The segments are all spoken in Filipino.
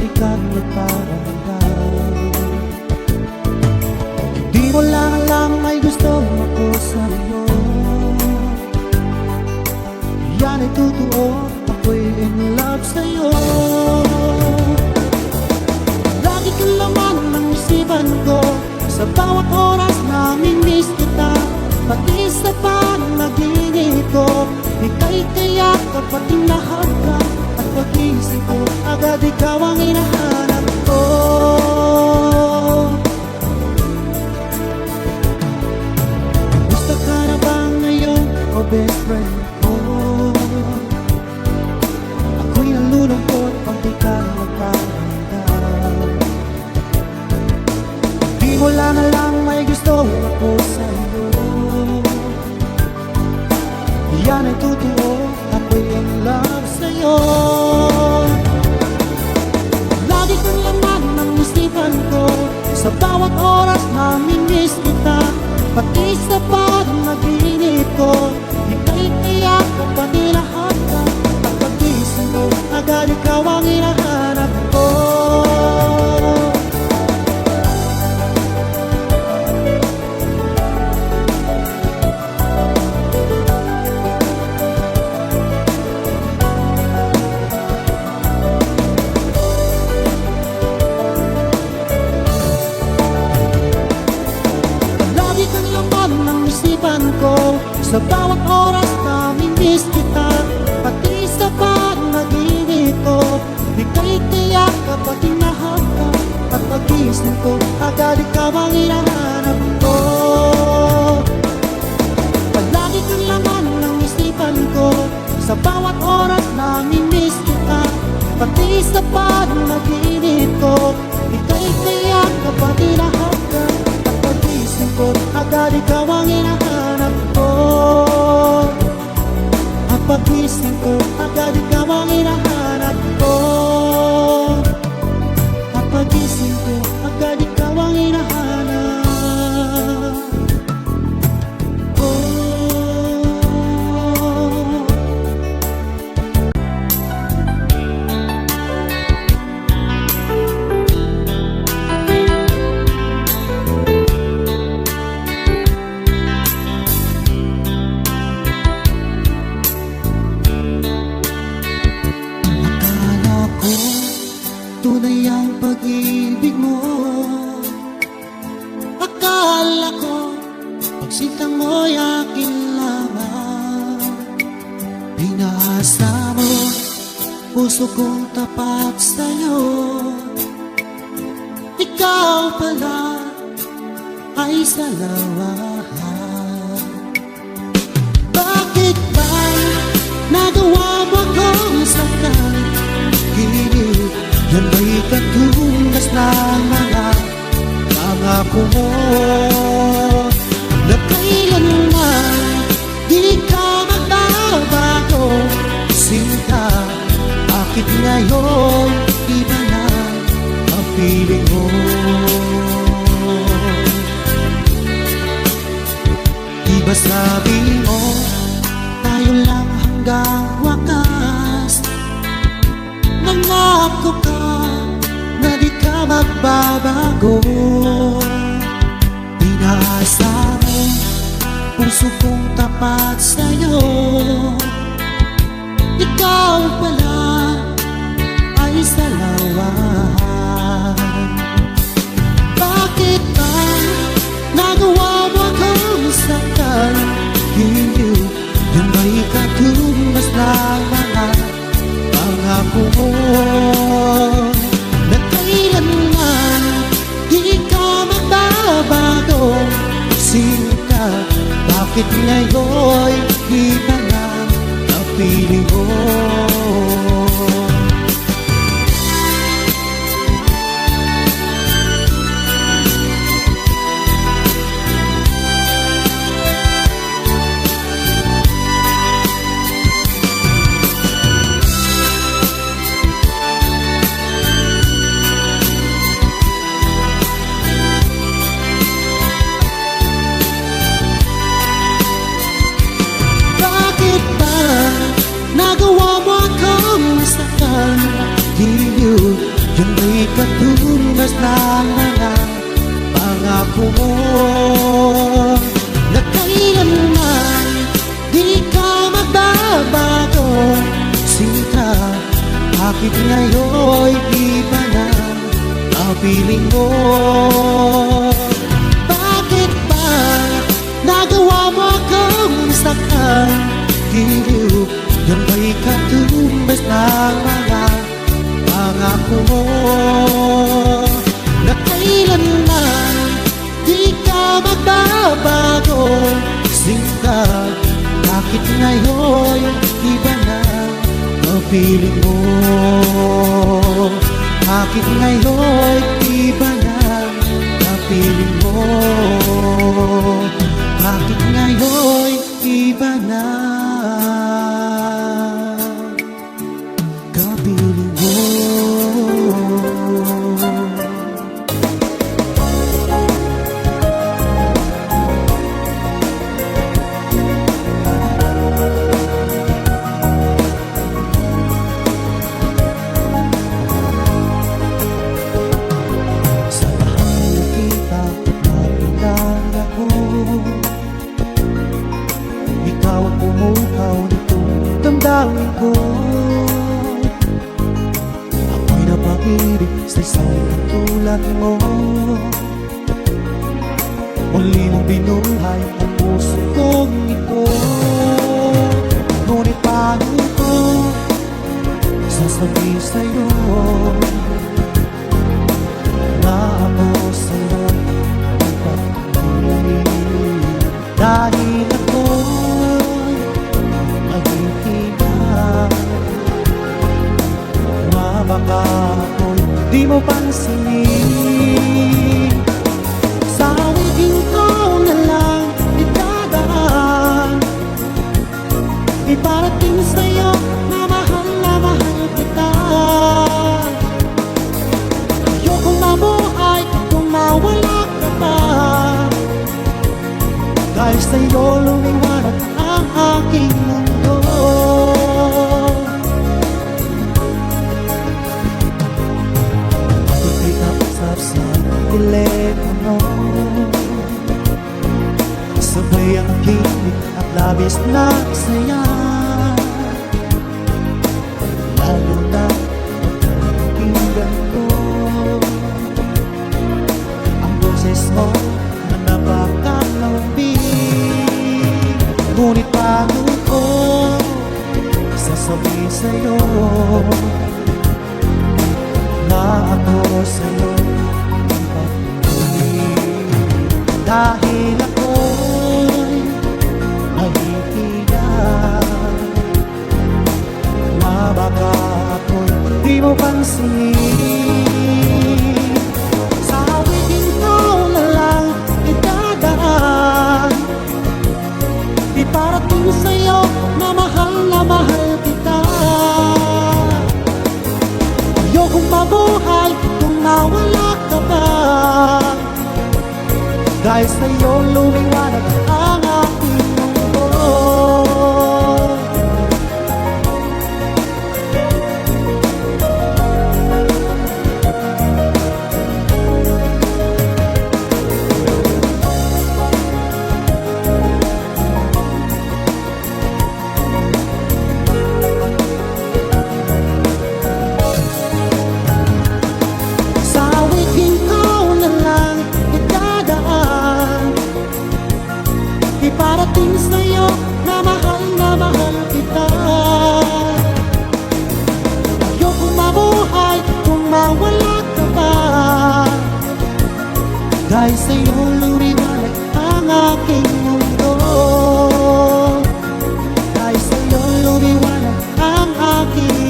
di ka nagparamdam. Di mo lang alam may gusto ako sa'yo. Yan ay totoo, ako'y in love sa'yo. Lagi kang laman ng isipan ko, sa bawat oras namimiss kita. Pati sa panaginip ko, ika'y kaya kapag tinahagkan. At pag-isip ko, agad ikaw ang hinahanap ko. Gusto ka na ba ngayon, o best friend ko? Ako'y nalulungkot pag di ka nagparamdam. Di mo lang alam may gusto ako sa'yo. Yan ay totoo, ako'y in love sa'yo. Lagi kang laman ng isipan ko, sa bawat oras namimiss kita. Pati sa panaginip ko, ika'y tiyak kapag nilahat ka. At pag-isip ko, agad ikaw ang hinahanap ko. Sa bawat oras namimiss kita. Pati sa panaginip ko, ika'y tiyak kapag tinahak ka. At pag-isip ko, agad ikaw ang hinahanap ko. Palagi kang laman ng isipan ko, sa bawat oras namimiss kita. Pati sa panaginip ko, ika'y tiyak kapag tinahak ka. At pag-isip ko, agad ikaw ang hinahanap ko. At pag-isip ko, agad ikaw ang hinahanap ko. At pag-isip ko, agad ikaw ang hinahanap ko. Tunay ang pag-ibig mo. Akala ko pagsinta mo'y akin lamang. Pinaasa mo puso kong tapat sa'yo. Ikaw pala ay salawahan. Bakit ba nagawa mo akong saktan? Gilid, yan ba'y katunas ng mga pangako mo? Na kailanman di ka magbabago, sinta. Bakit ngayon iba na ang feeling mo? Di ba sabi mo tayo lang hanggang wakas? Nangako ka na di ka magbabago. Pinaasa mo puso kong tapat sa'yo. Ikaw pala ay salawahan. Bakit ba nagawa mo akong saktan? Yan ba'y katunas ng mga pangako mo? Na kailanman di ka magbabago, sino ka? Bakit ngayon di ka na ang feeling mo? Yun ay katumbas ng mga pangako mo na kailanman di ka magbabago. Sinta, bakit ngayon'y iba na ang piling mo? Bakit ba nagawa mo akong saktan? Giliw, yun ba'y katumbas ng mga pangako mo na kailanman di ka magbabago. Sinta, bakit ngayon iba na ang piling mo? Bakit ngayon iba na ang piling mo? Bakit ngayon iba na kapiling mo? Sa lahat nakita nakilala ko, ikaw ang pumukaw nitong damdamin ko. Ako'y napag-ibig sa isang katulad mo. Muli mong binuhay ang puso kong ito. Ngunit paano ko sasabihin sa'yo na ako sa'yo ang pag-ibig? Dahil ako'y mahihilang, baka ako'y di mo pansinin. Sa awiting ko na lang idadaan, iparating sa'yo na mahal kita. Ayokong mabuhay kung mawala ka pa, dahil sa'yo lumiwanag ang aking mundo. Ika'y kausap sa telepono, sabay ang kilig at labis na saya. Lalo na pagkakinggan ko ang boses mo na napakalambing. Ngunit paano ko sasabihin sa'yo na ako sa'yo ang pag-ibig? Dahil ako'y nahihilang, baka ako'y di mo pansinin. Sa awitin ko na lang idadaan, iparating sa'yo na mahal kita. Ayokong mabuhay kung mawala ka pa, dahil sa'yo lumiwanag ang aking mundo. Sa awitin ko na lang idadaan, iparating sa'yo na mahal kita. Ayokong mabuhay kung mawala ka pa, dahil sa'yo lumiwanag ang aking mundo. Dahil sa'yo lumiwanag ang aking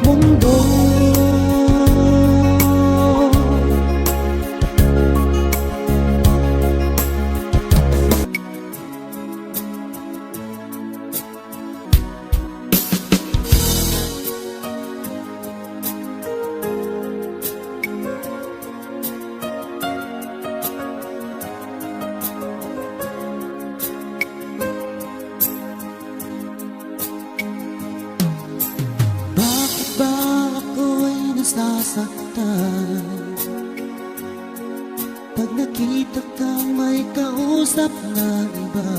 mundo. nasasaktan pag nakita kang may kausap na iba.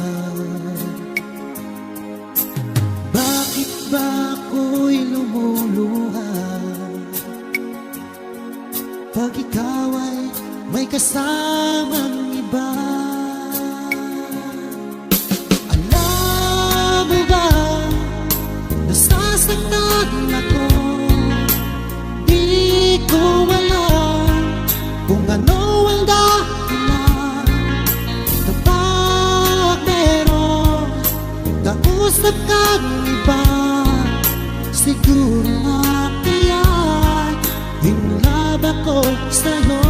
Bakit ba ako'y lumuluha pag ikaw ay may kasamang iba? Alam mo ba, nasasaktan ako. Di ko alam kung ano ang dahilan kapag meron kausap kang iba. Siguro nga kaya in love ako sa'yo.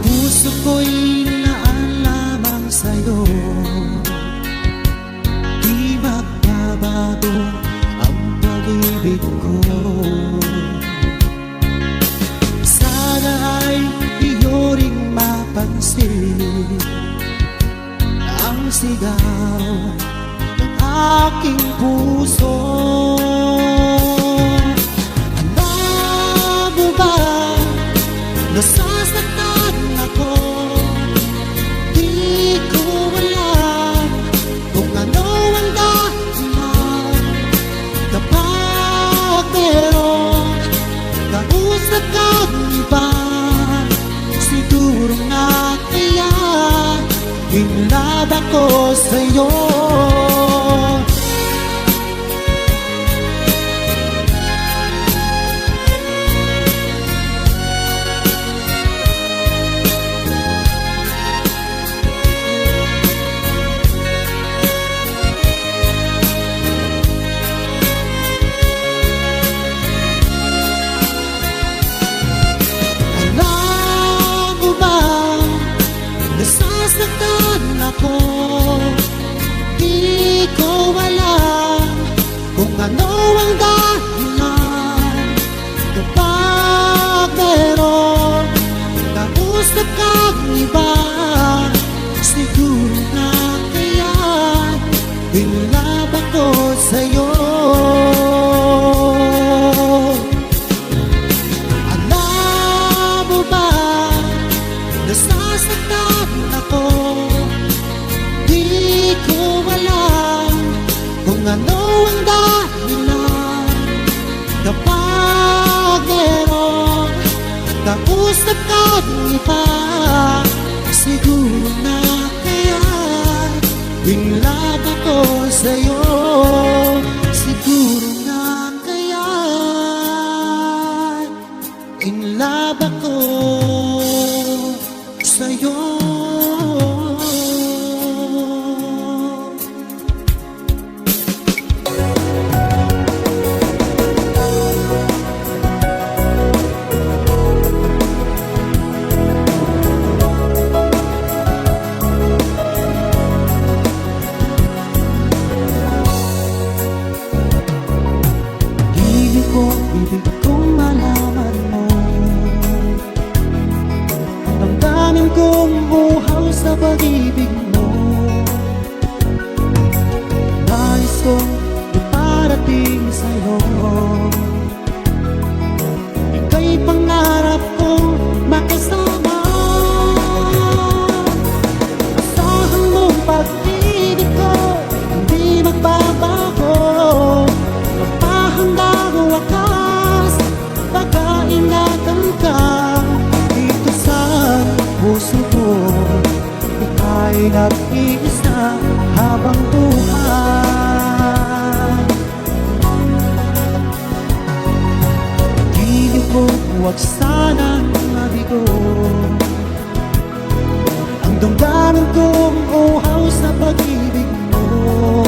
Puso ko'y naan lamang sa'yo, di magbabago ang pag-ibig ko. Sana ay iyo ring mapansin ang sigaw ng aking puso. Alam mo ba, nasasaktan ako. Di ko alam kung ano ang dahilan kapag meron kausap kang iba. Siguro nga kaya in love ako sa'yo. Nasasaktan ako. Di ko alam kung ano ang dahilan kapag meron kausap kang iba. Siguro nga kaya in love ako sa'yo. Alam mo ba, nasasaktan ako. Di ko alam kung ano ang dahilan kapag meron kausap kang iba. Siguro na kaya in love ako sa'yo. Siguro na kaya in love ako sa'yo. Ibig kong malaman mo ang damdamin kong buhaw sa pag-ibig mo. Nais kong iparating sa'yo, ika'y pangarap kong makasama. Asahan mong pag-ibig ko hindi magbabago hanggang wakas. Pagkaingatan ka dito sa puso ko, ika'y nag-iisa habang buhay. Piling ko huwag sanang mabigo ang damdamin kong uhaw sa pag-ibig mo.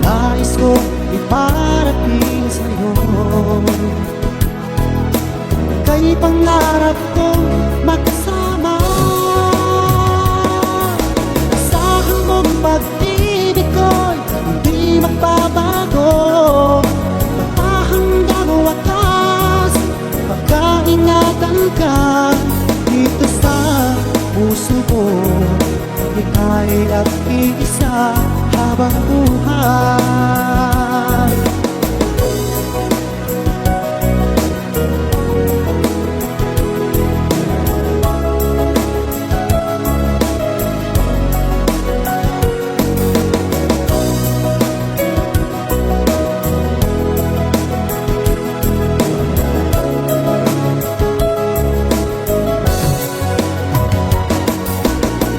Nais ko iparating sa'yo, kay pangarap kong makasama. Asahan mong pag-ibig ko'y hindi magbabago hanggang wakas. Pagkaingatan ka dito sa Mahirap iisa habang buhay.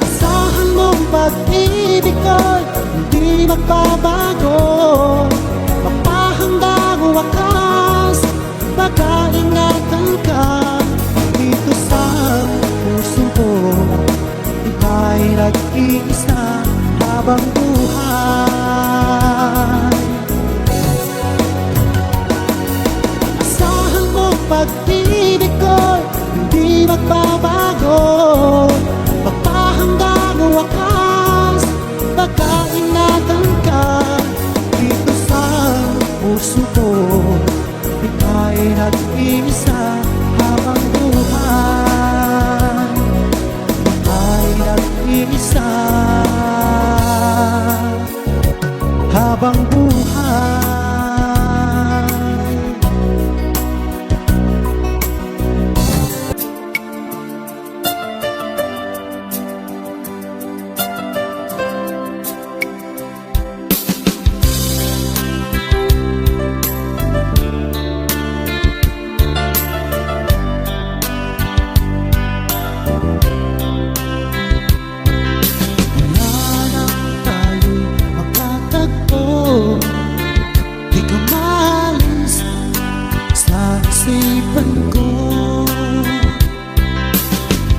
Asahan mong pag-ibig ko'y hindi magbabago, mapahanggang wakas, pagkaingatan ka dito sa puso ko. Ika'y nag-iisa habang buhay. Asahan mong pag-ibig ko'y hindi magbabago, mapahanggang wakas, pagkaingatan ka dito sa puso ko. Ika'y nag-iisa habang buhay. Ika'y nag-iisa habang buhay. Wala nang tayo'y magkatagpo, di ka maalis sa isipan ko.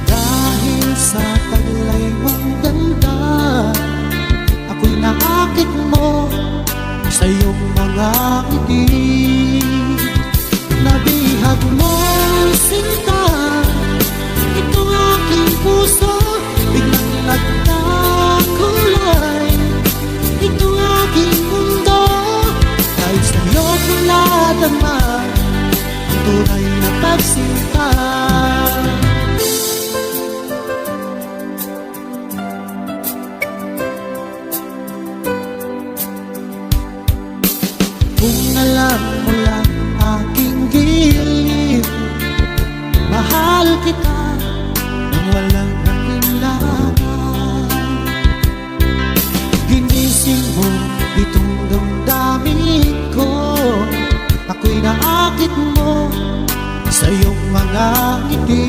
Dahil sa taglay mong ganda, ako'y naakit mo sa iyong mga ngiti. Nabihag mo sinta, itong aking puso, biglang nagkakulay. Itong aking mundo, dahil sa'yo ko nadama ang tunay na pagsinta. Kung alam mo lang aking gilid, mahal kita nang walang dahilan. Ginising mo itong damdamin ko, ako'y naakit mo sa iyong mga ngiti.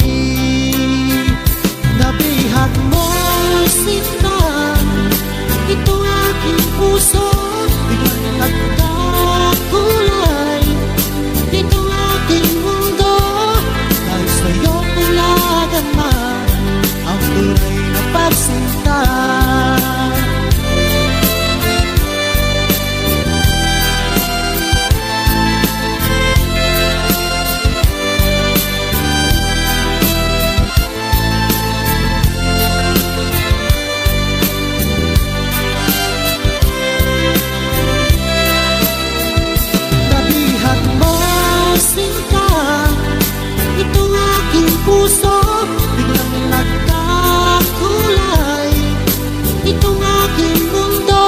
Nabihag mo sinta, itong aking puso, biglang nagkakulay. Itong aking mundo, dahil sa'yo ko nadama ang tunay na pagsinta. Nabihag mo sinta, itong aking puso, biglang nagkakulay. Itong aking mundo,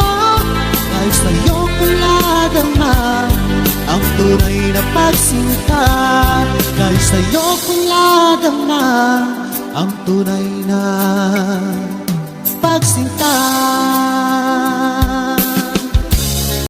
dahil sa'yo ko nadama ang tunay na pagsinta. Dahil sa'yo ko nadama ang tunay na pagsinta.